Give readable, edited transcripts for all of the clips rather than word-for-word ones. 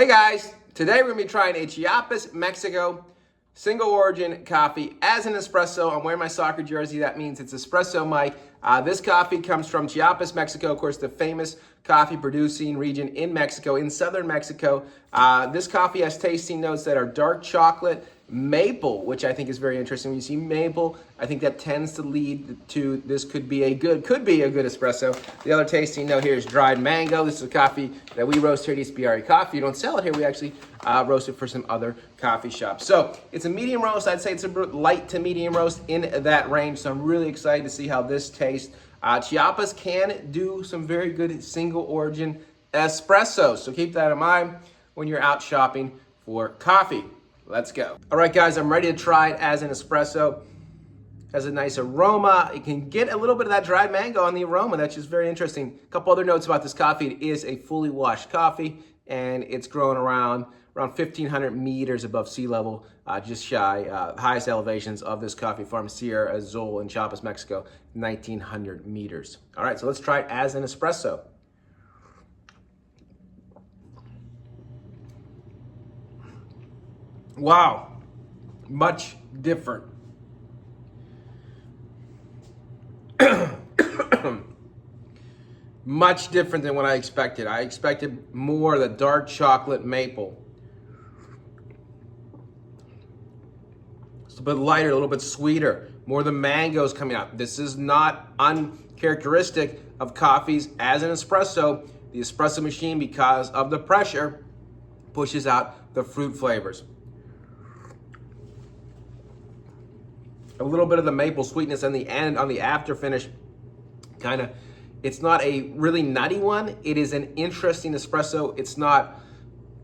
Hey guys, today we're gonna be trying a Chiapas, Mexico single origin coffee as an espresso. I'm wearing my soccer jersey. That means it's espresso, Mike. This coffee comes from Chiapas, Mexico, of course, the famous coffee producing region in Mexico, in southern Mexico. This coffee has tasting notes that are dark chocolate, maple, which I think is very interesting. When you see maple, I think that tends to lead to this could be a good espresso. The other tasting note here is dried mango. This is a coffee that we roast here at Ispirare Coffee. You don't sell it here. We actually roast it for some other coffee shops. So it's a medium roast. I'd say it's a light to medium roast in that range. So I'm really excited to see how this tastes. Chiapas can do some very good single origin espressos. So keep that in mind when you're out shopping for coffee. Let's go. All right, guys, I'm ready to try it as an espresso. Has a nice aroma. It can get a little bit of that dried mango on the aroma. That's just very interesting. A couple other notes about this coffee. It is a fully washed coffee, and it's grown around 1,500 meters above sea level, just shy. Highest elevations of this coffee farm, Sierra Azul in Chiapas, Mexico, 1,900 meters. All right, so let's try it as an espresso. Wow, much different. Much different than what I expected. I expected more of the dark chocolate maple. It's a bit lighter, a little bit sweeter, more of the mangoes coming out. This is not uncharacteristic of coffees as an espresso. The espresso machine, because of the pressure, pushes out the fruit flavors. A little bit of the maple sweetness on the end, on the after finish, kind of. It's not a really nutty one. It is an interesting espresso. It's not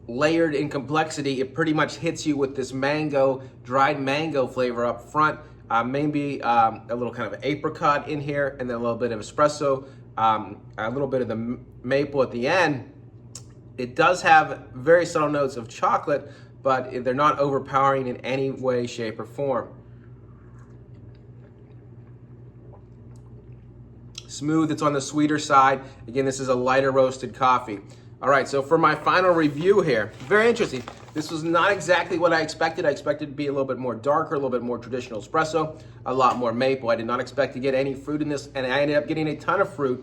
layered in complexity. It pretty much hits you with this mango, dried mango flavor up front. Maybe a little kind of apricot in here, and then a little bit of espresso, a little bit of the maple at the end. It does have very subtle notes of chocolate, but they're not overpowering in any way, shape, or form. Smooth, it's on the sweeter side. Again, this is a lighter roasted coffee. All right, so for my final review here, very interesting. This was not exactly what I expected. I expected it to be a little bit more darker, a little bit more traditional espresso, a lot more maple. I did not expect to get any fruit in this, and I ended up getting a ton of fruit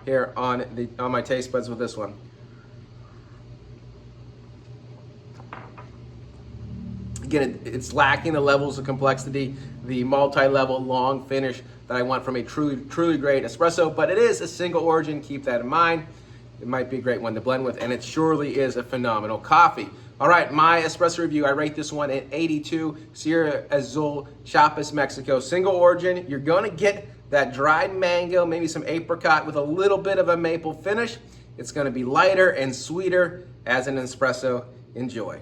here on my taste buds with this one. Again, it's lacking the levels of complexity, the multi-level long finish that I want from a truly great espresso, but it is a single origin. Keep that in mind. It might be a great one to blend with, and it surely is a phenomenal coffee. All right, my espresso review, I rate this one at 82, Sierra Azul, Chiapas, Mexico. Single origin, you're gonna get that dried mango, maybe some apricot with a little bit of a maple finish. It's gonna be lighter and sweeter as an espresso. Enjoy.